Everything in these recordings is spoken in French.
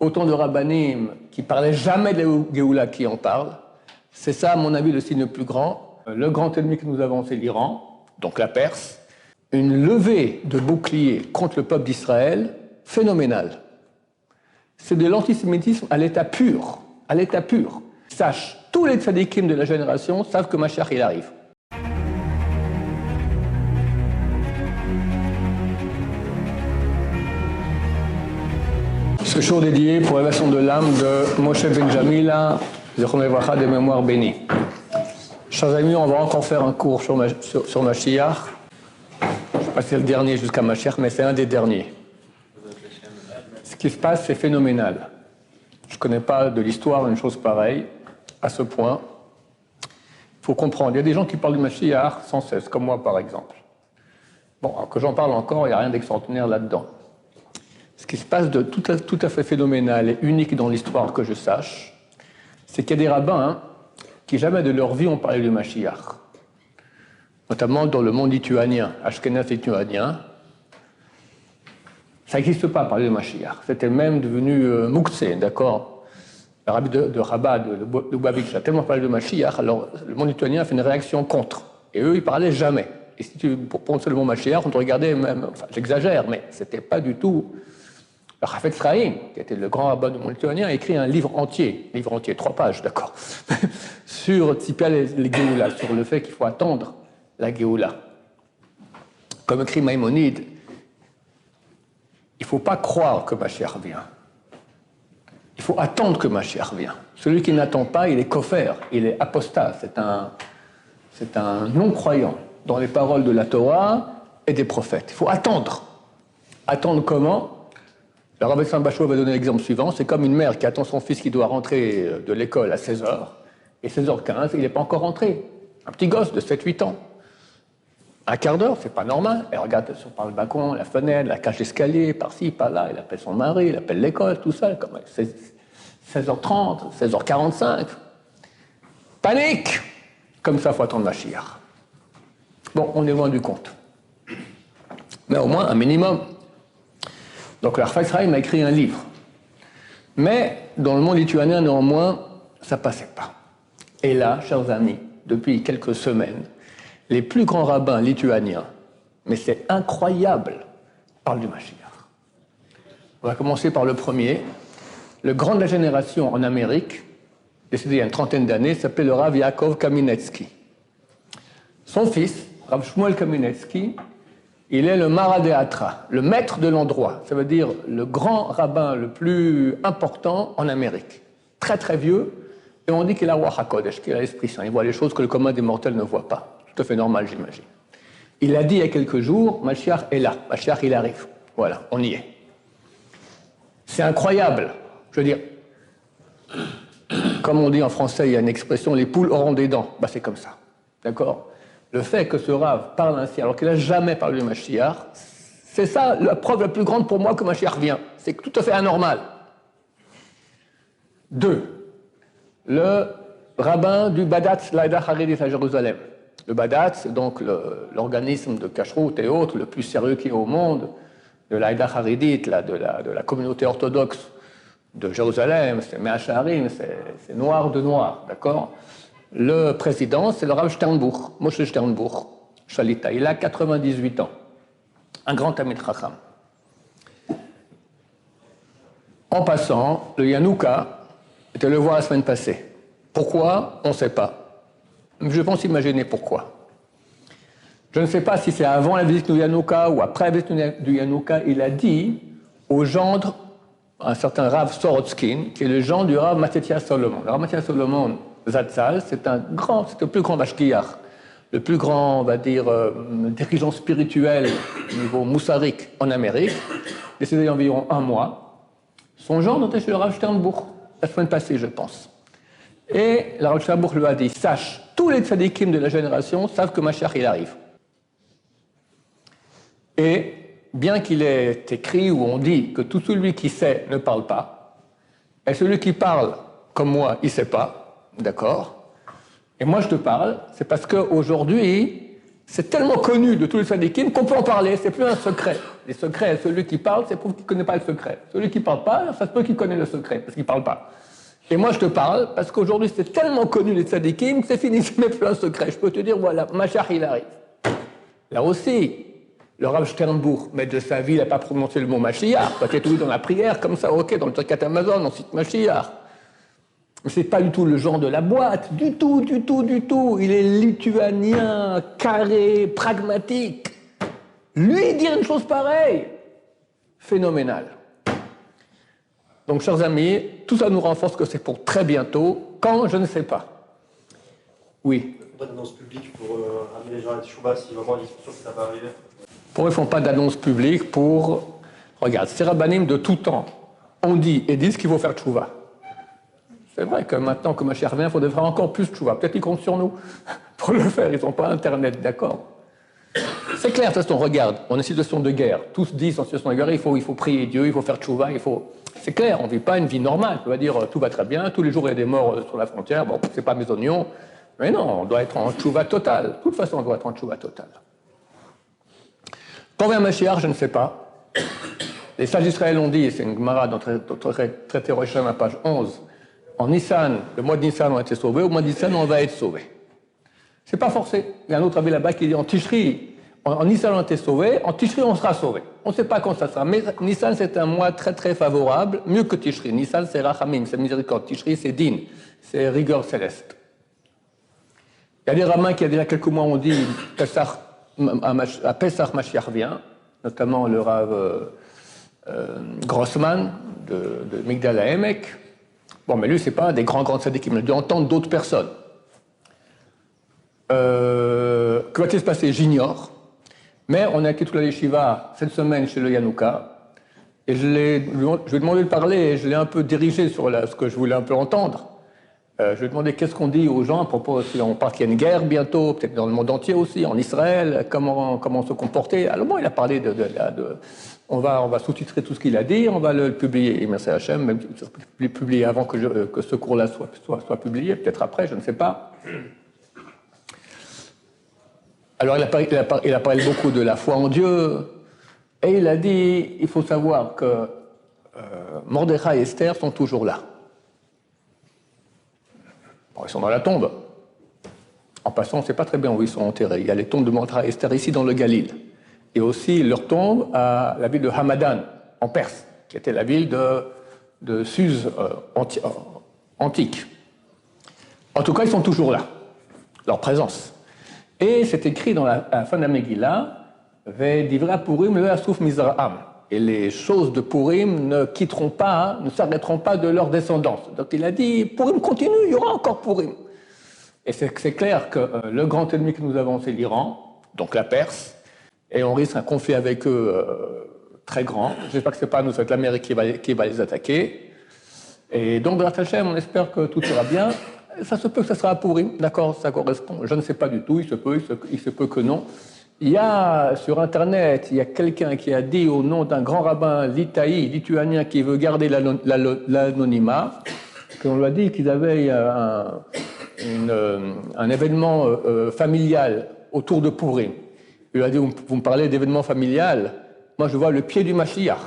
autant de rabbanim qui ne parlaient jamais de la Géoula qui en parlent. C'est ça, à mon avis, le signe le plus grand. Le grand ennemi que nous avons, c'est l'Iran, donc la Perse. Une levée de bouclier contre le peuple d'Israël phénoménale. C'est de l'antisémitisme à l'état pur. À l'état pur. Sache, tous les tzadikim de la génération savent que Mashiach, il arrive. Ce show dédié pour l'élévation de l'âme de Moshe Ben Jamila, Zechron Levracha, des mémoires bénies. Chers amis, on va encore faire un cours sur Mashiach. Je ne sais pas si c'est le dernier jusqu'à Mashiach, mais c'est un des derniers. Ce qui se passe, c'est phénoménal. Je ne connais pas de l'histoire d'une chose pareille, à ce point. Il faut comprendre, il y a des gens qui parlent du Mashiach sans cesse, comme moi par exemple. Bon, alors que j'en parle encore, il n'y a rien d'extraordinaire là-dedans. Ce qui se passe de tout à fait phénoménal et unique dans l'histoire que je sache, c'est qu'il y a des rabbins qui jamais de leur vie ont parlé du Mashiach. Notamment dans le monde lituanien, Ashkenaz lituanien. Ça n'existe pas, parler de Mashiach. C'était même devenu Mouktsé, d'accord. Le rabbi de Rabat, de Lubavitch, a tellement parlé de Mashiach, alors le monde lituanien a fait une réaction contre. Et eux, ils parlaient jamais. Et si pour prononcer le mot Mashiach, on te regardait même, enfin j'exagère, mais c'était pas du tout. Le Chafetz Chaim, qui était le grand rabbin du monde lituanien, a écrit un livre entier, 3 pages, d'accord, sur Tzipia les Géoula, sur le fait qu'il faut attendre la Géoula. Comme écrit Maïmonide, il ne faut pas croire que Mashiach vient. Il faut attendre que Mashiach vient. Celui qui n'attend pas, il est koffer, il est apostat, c'est un non-croyant dans les paroles de la Torah et des prophètes. Il faut attendre. Attendre comment? Le Rav Saint Bachot va donner l'exemple suivant. C'est comme une mère qui attend son fils qui doit rentrer de l'école à 16h. Et 16h15, il n'est pas encore rentré. Un petit gosse de 7-8 ans. Un quart d'heure, c'est pas normal. Elle regarde par le balcon, la fenêtre, la cage d'escalier, par-ci, par-là. Il appelle son mari, il appelle l'école, tout ça. Comme 16h30, 16h45. Panique! Comme ça, il faut attendre Mashiach. Bon, on est loin du compte. Mais au moins, un minimum. Donc le Chafetz Chaim a écrit un livre. Mais dans le monde lituanien, néanmoins, ça ne passait pas. Et là, chers amis, depuis quelques semaines, les plus grands rabbins lituaniens, mais c'est incroyable, parlent du Mashiach. On va commencer par le premier. Le grand de la génération en Amérique, décédé il y a une trentaine d'années, s'appelait le Rav Yaakov Kaminetsky. Son fils, Rav Shmuel Kaminetsky, il est le Maradeatra, le maître de l'endroit. Ça veut dire le grand rabbin le plus important en Amérique. Très très vieux. Et on dit qu'il a Ruach HaKodesh, qu'il a l'Esprit Saint. Il voit les choses que le commun des mortels ne voit pas. Tout à fait normal, j'imagine. Il a dit il y a quelques jours, Mashiach est là. Mashiach, il arrive. Voilà, on y est. C'est incroyable. Je veux dire, comme on dit en français, il y a une expression, les poules auront des dents. Ben, c'est comme ça. D'accord? Le fait que ce Rav parle ainsi, alors qu'il n'a jamais parlé de Mashiach, c'est ça la preuve la plus grande pour moi que Mashiach vient. C'est tout à fait anormal. 2. Le rabbin du Badatz, l'Aïda Haridit à Jérusalem. Le Badatz, c'est donc l'organisme de Kashrut et autres, le plus sérieux qui est au monde, de l'Aïda Haridit, de la communauté orthodoxe de Jérusalem, c'est Me'acharim, c'est noir de noir, d'accord? Le président, c'est le Rav Sternbuch, Moshe Sternbuch, Shalita. Il a 98 ans. Un grand Talmid Chacham. En passant, le Yanouka était le voir la semaine passée. Pourquoi? On ne sait pas. Je pense imaginer pourquoi. Je ne sais pas si c'est avant la visite du Yanouka ou après la visite du Yanouka. Il a dit au gendre, un certain Rav Sorotskin, qui est le gendre du Rav Matithia Solomon. Le Rav Matithia Solomon, Zatzal, c'est le plus grand Mashkiach, le plus grand, on va dire, dirigeant spirituel au niveau moussarik en Amérique, décédé il y a environ 1 mois. Son gendre était chez le Rav Sternbuch, la semaine passée, je pense. Et le Rav Sternbuch lui a dit, sache, tous les tzadikim de la génération savent que Mashiach, il arrive. Et bien qu'il ait écrit où on dit que tout celui qui sait ne parle pas, et celui qui parle, comme moi, il ne sait pas, d'accord? Et moi, je te parle, c'est parce qu'aujourd'hui, c'est tellement connu de tous les tzadikim qu'on peut en parler, c'est plus un secret. Les secrets, celui qui parle, c'est pour qu'il ne connaît pas le secret. Celui qui ne parle pas, ça se peut qu'il connaisse le secret, parce qu'il ne parle pas. Et moi, je te parle, parce qu'aujourd'hui, c'est tellement connu les tzadikim que c'est fini, c'est même plus un secret. Je peux te dire, voilà, Mashiach, il arrive. Là aussi, le Rav Sternbuch, maître de sa vie, il n'a pas prononcé le mot Mashiach. Peut-être oui dans la prière, comme ça, ok, dans le Birkat Amazon, on cite Mashiach. Mais c'est pas du tout le genre de la boîte, du tout, du tout, du tout. Il est lituanien, carré, pragmatique. Lui dire une chose pareille, phénoménal. Donc, chers amis, tout ça nous renforce que c'est pour très bientôt, quand, je ne sais pas. Oui. Pas d'annonce publique pour amener les gens à la Teshuvah si vraiment ils sont sûrs que ça va arriver. Pourquoi ils ne font pas d'annonce publique pour... Regarde, ces rabbanim de tout temps ont dit et disent qu'il faut faire Teshuvah. C'est vrai que maintenant que Mashiach revient, il faudrait faire encore plus Teshuvah. Peut-être qu'ils comptent sur nous pour le faire, ils n'ont pas Internet, d'accord? C'est clair, de toute façon, regarde, on est en situation de guerre. Tous disent en situation de guerre, il faut prier Dieu, il faut faire Teshuvah, il faut... C'est clair, on ne vit pas une vie normale. On va dire, tout va très bien, tous les jours il y a des morts sur la frontière, bon, c'est pas mes oignons. Mais non, on doit être en Teshuvah totale. De toute façon, on doit être en Teshuvah totale. Quand vient Mashiach, je ne sais pas. Les sages d'Israël ont dit, c'est une Gemara dans traité Rosh Hashanah, page 11, en Nissan, le mois de Nissan, on a été sauvés, au mois de Nissan, on va être sauvés. C'est pas forcé. Il y a un autre avis là-bas qui dit en Tishri, en Nissan, on a été sauvés, en Tishri, on sera sauvés. On ne sait pas quand ça sera. Mais Nissan, c'est un mois très très favorable, mieux que Tishri. Nissan, c'est Rachamim, c'est miséricorde. Tishri, c'est Din, c'est rigueur céleste. Il y a des rabbins qui, il y a déjà quelques mois, ont dit à Pesach, Mashiach vient, notamment le Rav Grossman de Migdal HaEmek. Bon, mais lui, c'est pas un des grands tzadikim, il a dû entendre d'autres personnes. Que va-t-il se passer? J'ignore. Mais on a été toute la yeshiva cette semaine chez le Yanouka. Et je lui ai demandé de parler et je l'ai un peu dirigé sur ce que je voulais un peu entendre. Je lui ai demandé qu'est-ce qu'on dit aux gens à propos, si on parle qu'il y a une guerre bientôt, peut-être dans le monde entier aussi, en Israël, comment se comporter. Alors moi, il a parlé on va sous-titrer tout ce qu'il a dit, on va le publier. Et merci à Hachem, même si ça peut publier avant que ce cours-là soit publié, peut-être après, je ne sais pas. Alors il a parlé beaucoup de la foi en Dieu, et il a dit, il faut savoir que Mordechai et Esther sont toujours là. Bon, ils sont dans la tombe. En passant, on ne sait pas très bien où ils sont enterrés. Il y a les tombes de Mordechai et Esther ici dans le Galil. Et aussi leur tombe à la ville de Hamadan, en Perse, qui était la ville de Suse antique. En tout cas, ils sont toujours là, leur présence. Et c'est écrit à la fin de la Megillah, Ve'divra Purim lo yasuf mizra'am. Et les choses de Purim ne quitteront pas, ne s'arrêteront pas de leur descendance. Donc il a dit, Purim continue, il y aura encore Purim. Et c'est clair que le grand ennemi que nous avons, c'est l'Iran, donc la Perse, et on risque un conflit avec eux très grand. J'espère que ce n'est pas nous, c'est l'Amérique qui va les attaquer. Et donc, dans la Hachem, on espère que tout ira bien. Ça se peut que ça sera à Purim, d'accord, ça correspond. Je ne sais pas du tout, il se peut que non. Il y a sur Internet, il y a quelqu'un qui a dit au nom d'un grand rabbin lituanien qui veut garder l'anonymat, qu'on lui a dit qu'ils avaient un événement familial autour de Purim. Il lui a dit, vous me parlez d'événement familial, moi je vois le pied du Mashiach.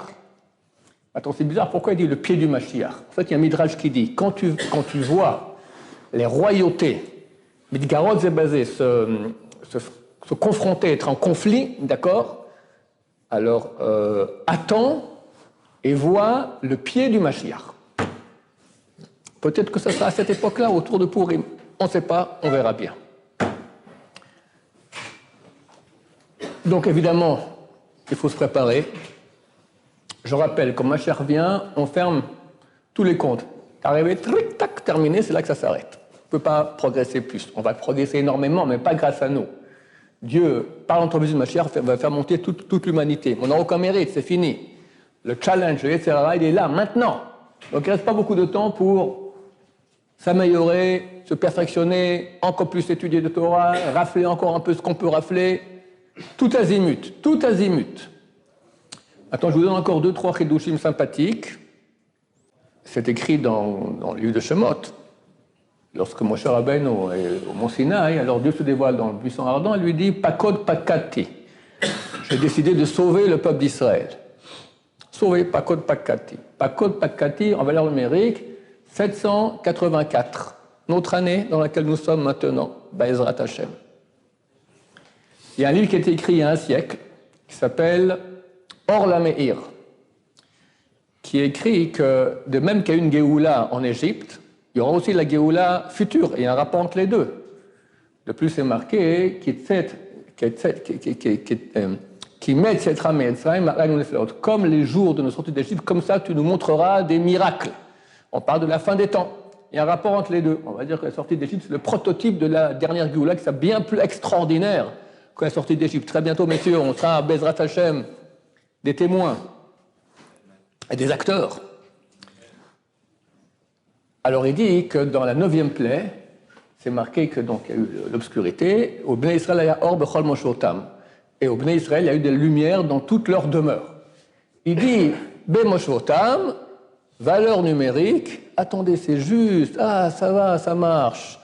Attends, c'est bizarre, pourquoi il dit le pied du Mashiach? En fait, il y a un midrash qui dit, quand tu vois les royautés, Midgarot Zebazé, se confronter, être en conflit, d'accord? Alors, attends et vois le pied du Mashiach. Peut-être que ça sera à cette époque-là, autour de Purim. On ne sait pas, on verra bien. Donc, évidemment, il faut se préparer. Je rappelle, quand Mashiach vient, on ferme tous les comptes. Arrivé, tric, tac, terminé, c'est là que ça s'arrête. On ne peut pas progresser plus. On va progresser énormément, mais pas grâce à nous. Dieu, par l'entremise de Mashiach, va faire monter toute l'humanité. On n'a aucun mérite, c'est fini. Le challenge, etc., il est là, maintenant. Donc il ne reste pas beaucoup de temps pour s'améliorer, se perfectionner, encore plus étudier de Torah, rafler encore un peu ce qu'on peut rafler. Tout azimut, tout azimut. Attends, je vous donne encore 2-3 chidushim sympathiques. C'est écrit dans le livre de Shemot. Lorsque Moshe Rabbeinu est au Mont Sinaï, alors Dieu se dévoile dans le buisson ardent et lui dit « Pakod Pakati ». J'ai décidé de sauver le peuple d'Israël. Sauver Pakod Pakati. Pakod Pakati, en valeur numérique, 784. Notre année dans laquelle nous sommes maintenant, Ba'ezrat Hashem. Il y a un livre qui a été écrit il y a un siècle, qui s'appelle Or la Meir, qui écrit que, de même qu'il y a une Géoula en Égypte, il y aura aussi la Géoula future, et il y a un rapport entre les deux. De plus, c'est marqué qui met cette ramée, comme les jours de nos sorties d'Égypte, comme ça tu nous montreras des miracles. On parle de la fin des temps. Il y a un rapport entre les deux. On va dire que la sortie d'Égypte, c'est le prototype de la dernière Géoula, qui est bien plus extraordinaire que la sortie d'Égypte. Très bientôt, messieurs, on sera à Bezrat Hashem, des témoins et des acteurs. Alors il dit que dans la 9e plaie, c'est marqué que donc il y a eu l'obscurité. Au Bnei Israël, il y a Or Bechol Moshotam. Et au Bnei Israël, il y a eu des lumières dans toute leur demeure. Il dit Bemoshotam, valeur numérique. Attendez, c'est juste. Ah, ça va, ça marche.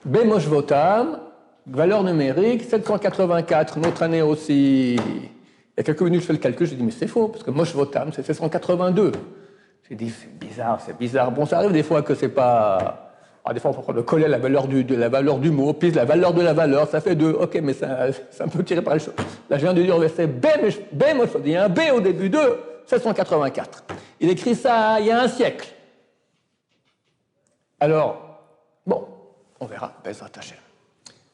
Bemoshvotam, valeur numérique, 784. Notre année aussi. Il y a quelques minutes, je fais le calcul. J'ai dit mais c'est faux parce que Moshvotam, c'est 782. J'ai dit, c'est bizarre, c'est bizarre. Bon, ça arrive des fois que c'est pas... Alors, des fois, on peut coller la valeur de la valeur du mot, puis la valeur de la valeur, ça fait 2. Ok, mais c'est un peu tiré par les choses. Là, je viens de dire au verset B, il y a un B au début, 2, 784. Il écrit ça il y a un siècle. Alors, bon, on verra, Bezrat Hashem.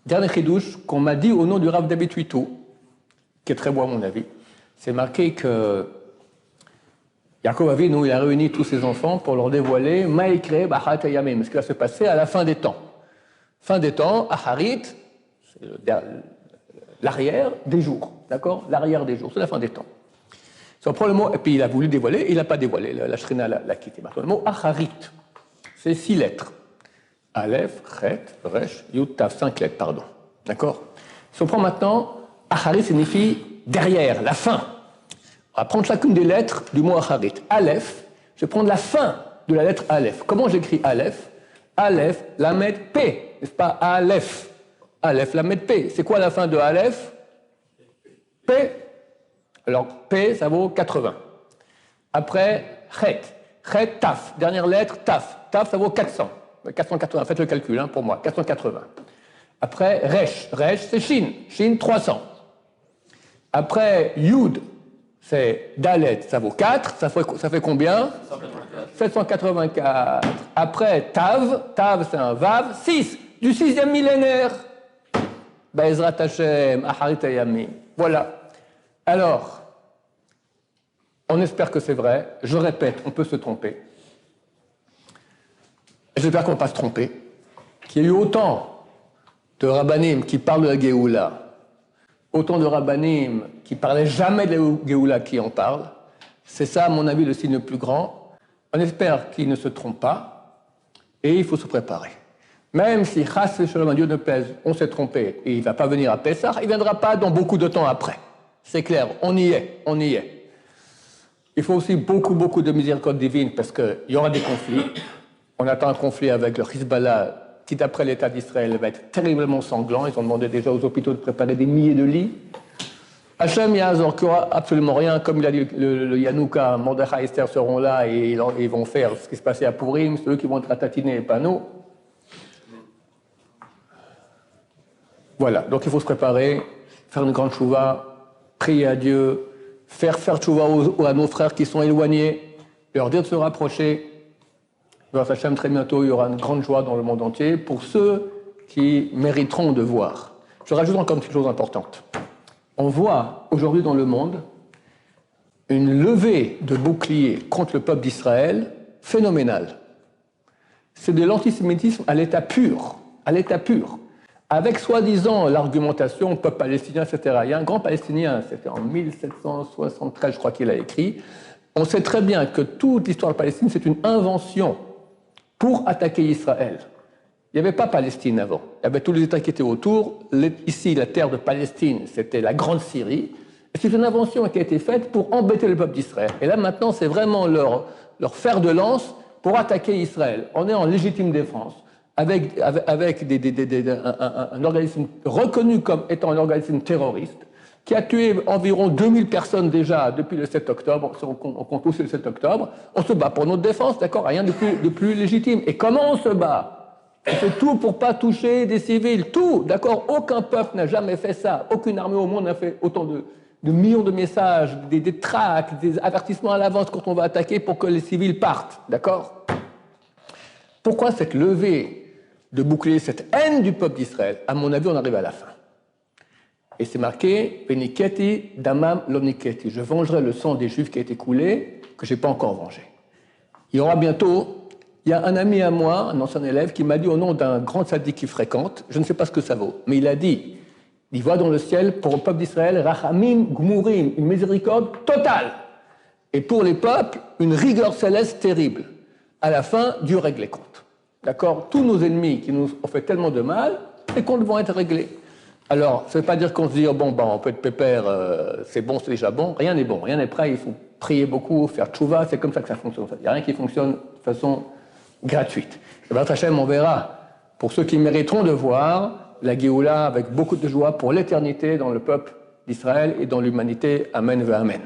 Dernier chidouche qu'on m'a dit au nom du Rav David Huito, qui est très beau à mon avis, c'est marqué que Yaakov Avinu, il a réuni tous ses enfants pour leur dévoiler Maïkre Bachat Yamim, ce qui va se passer à la fin des temps. Fin des temps, Aharit, c'est l'arrière des jours, d'accord? L'arrière des jours, c'est la fin des temps. C'est le mot, et puis il a voulu dévoiler, il n'a pas dévoilé, la Shrina l'a quitté. Le mot Aharit, c'est 6 lettres. Aleph, Chet, Resh, Yud, Tav, 5 lettres, pardon. D'accord? Si on prend maintenant, Aharit signifie derrière, la fin. On va prendre chacune des lettres du mot Aharit. Aleph, je vais prendre la fin de la lettre Aleph. Comment j'écris Aleph? Aleph, lamed P, n'est-ce pas? Aleph. Aleph, lamed P. C'est quoi la fin de Aleph? P. Alors, P, ça vaut 80. Après, Chet. Chet, Taf. Dernière lettre, Taf. Taf, ça vaut 400. 480, faites le calcul pour moi. 480. Après, Resh. Resh, c'est Shin. Shin, 300. Après, Yud, c'est Dalet, ça vaut 4, ça fait combien? 784. Après, Tav, Tav c'est un Vav, 6, du 6e millénaire. Ba'ezrat Hashem, Aharit Hayamim. Voilà. Alors, on espère que c'est vrai. Je répète, on peut se tromper. J'espère qu'on ne va pas se tromper. Qu'il y a eu autant de rabbanim qui parlent de la Géoula, autant de rabbanim qui ne parlaient jamais de la Géoula qui en parlent. C'est ça, à mon avis, le signe le plus grand. On espère qu'ils ne se trompent pas et il faut se préparer. Même si, chas v'shalom, Dieu ne plaise, on s'est trompé et il ne va pas venir à Pessah, il ne viendra pas dans beaucoup de temps après. C'est clair, on y est, on y est. Il faut aussi beaucoup de miséricorde divine parce qu'il y aura des conflits. On attend un conflit avec le Hezbollah qui, d'après l'État d'Israël, va être terriblement sanglant. Ils ont demandé déjà aux hôpitaux de préparer des milliers de lits. Hachem Yazor, qui aura absolument rien, comme il a dit le Yanouka, Mordechai et Esther seront là et ils vont faire ce qui se passait à Purim, c'est eux qui vont être ratatinés et pas nous. Voilà, donc il faut se préparer, faire une grande chouva, prier à Dieu, faire chouva à nos frères qui sont éloignés, leur dire de se rapprocher. Grâce à Hachem, très bientôt, il y aura une grande joie dans le monde entier pour ceux qui mériteront de voir. Je rajoute encore une petite chose importante. On voit aujourd'hui dans le monde une levée de boucliers contre le peuple d'Israël phénoménale. C'est de l'antisémitisme à l'état pur, avec soi-disant l'argumentation peuple palestinien, etc. Il y a un grand Palestinien, c'était en 1773, je crois qu'il a écrit. On sait très bien que toute l'histoire de Palestine, c'est une invention pour attaquer Israël. Il n'y avait pas Palestine avant. Il y avait tous les États qui étaient autour. Ici, la terre de Palestine, c'était la Grande Syrie. Et c'est une invention qui a été faite pour embêter le peuple d'Israël. Et là, maintenant, c'est vraiment leur fer de lance pour attaquer Israël. On est en légitime défense. avec un organisme reconnu comme étant un organisme terroriste, qui a tué environ 2000 personnes déjà depuis le 7 octobre, on compte aussi le 7 octobre, on se bat pour notre défense, d'accord, rien de plus légitime. Et comment on se bat? On fait tout pour ne pas toucher des civils, tout, d'accord. Aucun peuple n'a jamais fait ça, aucune armée au monde n'a fait autant de millions de messages, des tracts, des avertissements à l'avance quand on va attaquer pour que les civils partent, d'accord. Pourquoi cette levée de bouclier, cette haine du peuple d'Israël? À mon avis, on arrive à la fin. Et c'est marqué « Veniketi damam loniketi » je vengerai le sang des Juifs qui a été coulé, que je n'ai pas encore vengé. Il y aura bientôt, il y a un ami à moi, un ancien élève, qui m'a dit au nom d'un grand sadique qu'il fréquente, je ne sais pas ce que ça vaut, mais il a dit, il voit dans le ciel pour le peuple d'Israël, Rachamim Gmurim, une miséricorde totale. Et pour les peuples, une rigueur céleste terrible. À la fin, Dieu règle les comptes. D'accord? Tous nos ennemis qui nous ont fait tellement de mal, les comptes vont être réglés. Alors, ça ne veut pas dire qu'on se dit, bon, on peut être pépère, c'est bon, c'est déjà bon. Rien n'est bon, rien n'est prêt, il faut prier beaucoup, faire tchouva, c'est comme ça que ça fonctionne. Il n'y a rien qui fonctionne de façon gratuite. Et bien, Hachem, on verra, pour ceux qui mériteront de voir la Géoula avec beaucoup de joie pour l'éternité dans le peuple d'Israël et dans l'humanité. Amen ve Amen.